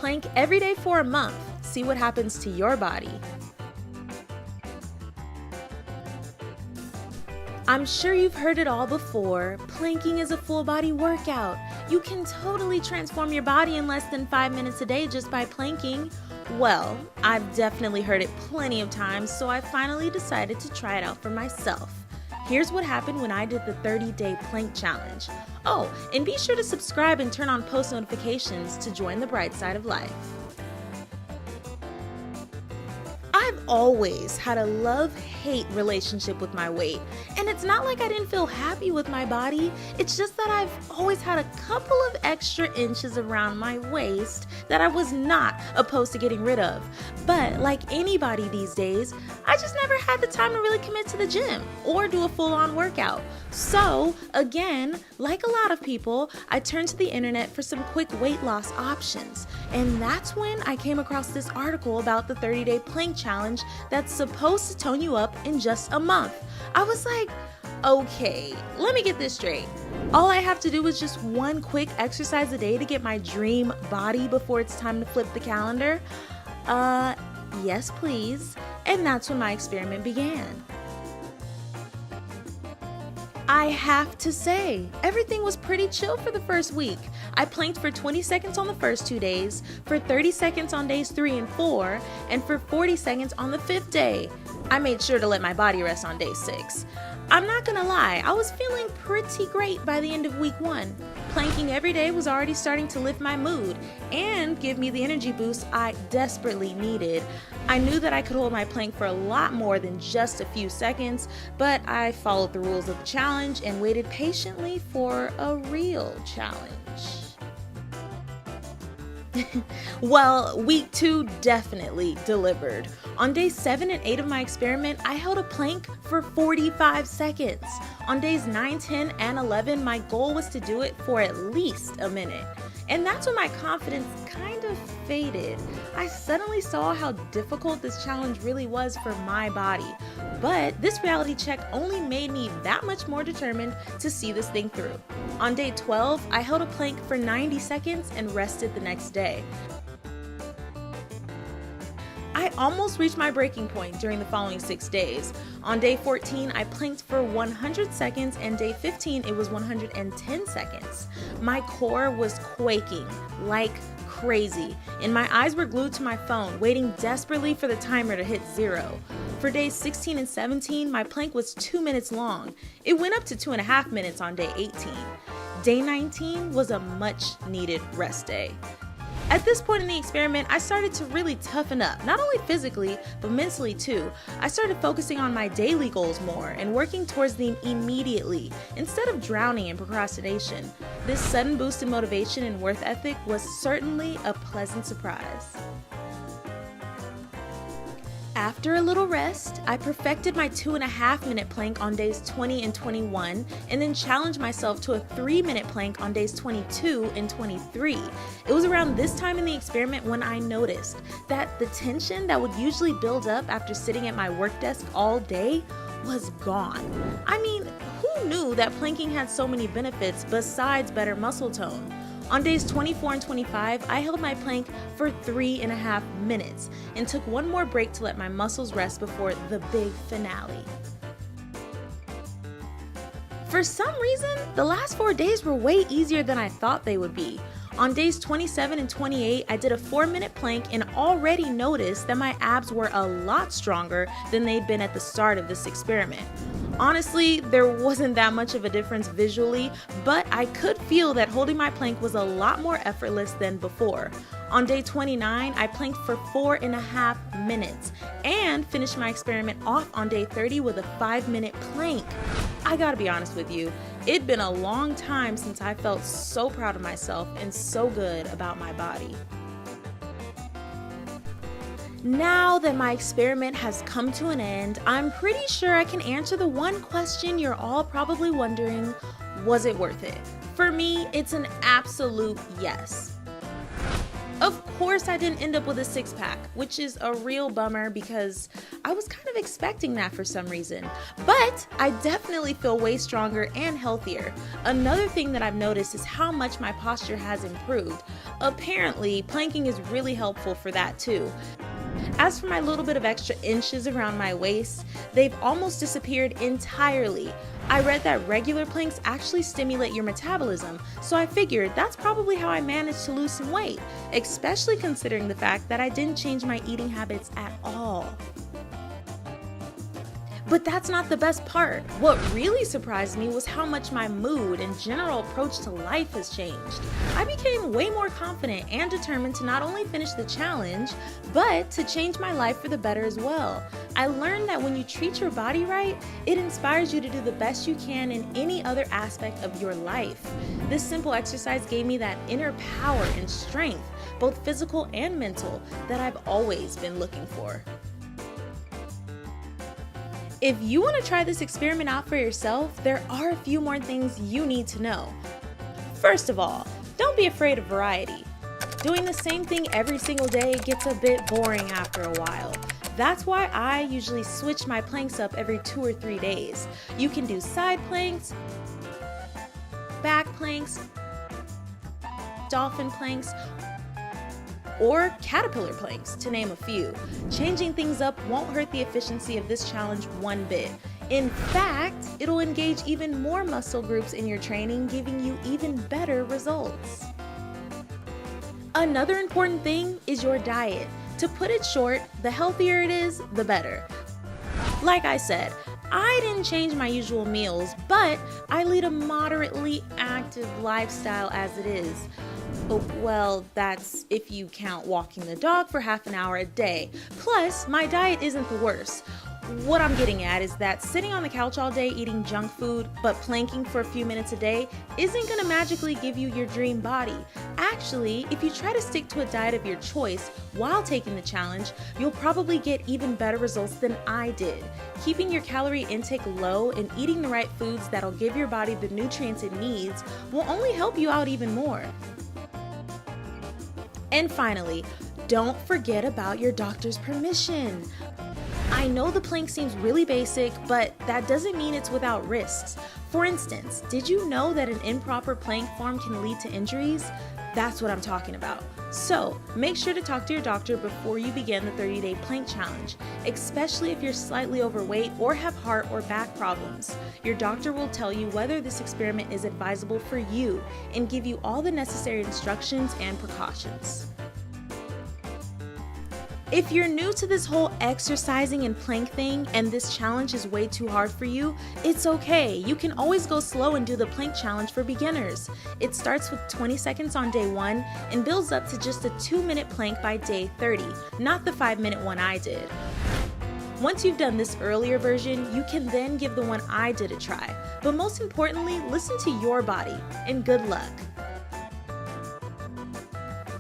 plank every day for a month. See what happens to your body. I'm sure you've heard it all before. Planking is a full body workout. You can totally transform your body in less than 5 minutes a day just by planking. Well, I've definitely heard it plenty of times, so I finally decided to try it out for myself. Here's what happened when I did the 30-day plank challenge. Oh, and be sure to subscribe and turn on post notifications to join the bright side of life. I've always had a love-hate relationship with my weight, and it's not like I didn't feel happy with my body. It's just that I've always had a couple of extra inches around my waist that I was not opposed to getting rid of. But like anybody these days, I just never had the time to really commit to the gym or do a full-on workout. So again, like a lot of people, I turned to the internet for some quick weight loss options. And that's when I came across this article about the 30-day plank challenge that's supposed to tone you up in just a month. I was like, okay, let me get this straight. All I have to do is just one quick exercise a day to get my dream body before it's time to flip the calendar? Yes please. And that's when my experiment began. I have to say, everything was pretty chill for the first week. I planked for 20 seconds on the first 2 days, for 30 seconds on days 3 and 4, and for 40 seconds on the 5th day. I made sure to let my body rest on day 6. I'm not gonna lie, I was feeling pretty great by the end of week 1. Planking every day was already starting to lift my mood and give me the energy boost I desperately needed. I knew that I could hold my plank for a lot more than just a few seconds, but I followed the rules of the challenge and waited patiently for a real challenge. Well, week 2 definitely delivered. On day 7 and 8 of my experiment, I held a plank for 45 seconds. On days 9, 10, and 11, my goal was to do it for at least a minute. And that's when my confidence kind of faded. I suddenly saw how difficult this challenge really was for my body. But this reality check only made me that much more determined to see this thing through. On day 12, I held a plank for 90 seconds and rested the next day. I almost reached my breaking point during the following 6 days. On day 14, I planked for 100 seconds, and day 15, it was 110 seconds. My core was quaking like crazy, and my eyes were glued to my phone, waiting desperately for the timer to hit 0. For days 16 and 17, my plank was 2 minutes long. It went up to 2.5 minutes on day 18. Day 19 was a much needed rest day. At this point in the experiment, I started to really toughen up, not only physically, but mentally too. I started focusing on my daily goals more and working towards them immediately, instead of drowning in procrastination. This sudden boost in motivation and work ethic was certainly a pleasant surprise. After a little rest, I perfected my 2.5-minute plank on days 20 and 21, and then challenged myself to a 3-minute plank on days 22 and 23. It was around this time in the experiment when I noticed that the tension that would usually build up after sitting at my work desk all day was gone. I mean, who knew that planking had so many benefits besides better muscle tone? On days 24 and 25, I held my plank for 3.5 minutes and took one more break to let my muscles rest before the big finale. For some reason, the last 4 days were way easier than I thought they would be. On days 27 and 28, I did a 4-minute plank and already noticed that my abs were a lot stronger than they'd been at the start of this experiment. Honestly, there wasn't that much of a difference visually, but I could feel that holding my plank was a lot more effortless than before. On day 29, I planked for 4.5 minutes and finished my experiment off on day 30 with a 5-minute plank. I gotta be honest with you, it'd been a long time since I felt so proud of myself and so good about my body. Now that my experiment has come to an end, I'm pretty sure I can answer the one question you're all probably wondering: was it worth it? For me, it's an absolute yes. Of course, I didn't end up with a six pack, which is a real bummer because I was kind of expecting that for some reason. But I definitely feel way stronger and healthier. Another thing that I've noticed is how much my posture has improved. Apparently, planking is really helpful for that too. As for my little bit of extra inches around my waist, they've almost disappeared entirely. I read that regular planks actually stimulate your metabolism, so I figured that's probably how I managed to lose some weight, especially considering the fact that I didn't change my eating habits at all. But that's not the best part. What really surprised me was how much my mood and general approach to life has changed. I became way more confident and determined to not only finish the challenge, but to change my life for the better as well. I learned that when you treat your body right, it inspires you to do the best you can in any other aspect of your life. This simple exercise gave me that inner power and strength, both physical and mental, that I've always been looking for. If you want to try this experiment out for yourself, there are a few more things you need to know. First of all, don't be afraid of variety. Doing the same thing every single day gets a bit boring after a while. That's why I usually switch my planks up every 2 or 3 days. You can do side planks, back planks, dolphin planks, or caterpillar planks, to name a few. Changing things up won't hurt the efficiency of this challenge one bit. In fact, it'll engage even more muscle groups in your training, giving you even better results. Another important thing is your diet. To put it short, the healthier it is, the better. Like I said, I didn't change my usual meals, but I lead a moderately active lifestyle as it is. Oh, well, that's if you count walking the dog for half an hour a day. Plus, my diet isn't the worst. What I'm getting at is that sitting on the couch all day eating junk food, but planking for a few minutes a day isn't going to magically give you your dream body. Actually, if you try to stick to a diet of your choice while taking the challenge, you'll probably get even better results than I did. Keeping your calorie intake low and eating the right foods that'll give your body the nutrients it needs will only help you out even more. And finally, don't forget about your doctor's permission. I know the plank seems really basic, but that doesn't mean it's without risks. For instance, did you know that an improper plank form can lead to injuries? That's what I'm talking about. So, make sure to talk to your doctor before you begin the 30-day plank challenge, especially if you're slightly overweight or have heart or back problems. Your doctor will tell you whether this experiment is advisable for you and give you all the necessary instructions and precautions. If you're new to this whole exercising and plank thing and this challenge is way too hard for you, it's okay. You can always go slow and do the plank challenge for beginners. It starts with 20 seconds on day 1 and builds up to just a 2-minute plank by day 30, not the 5-minute one I did. Once you've done this earlier version, you can then give the one I did a try. But most importantly, listen to your body, and good luck.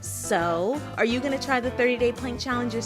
So, are you going to try the 30-day plank challenge yourself?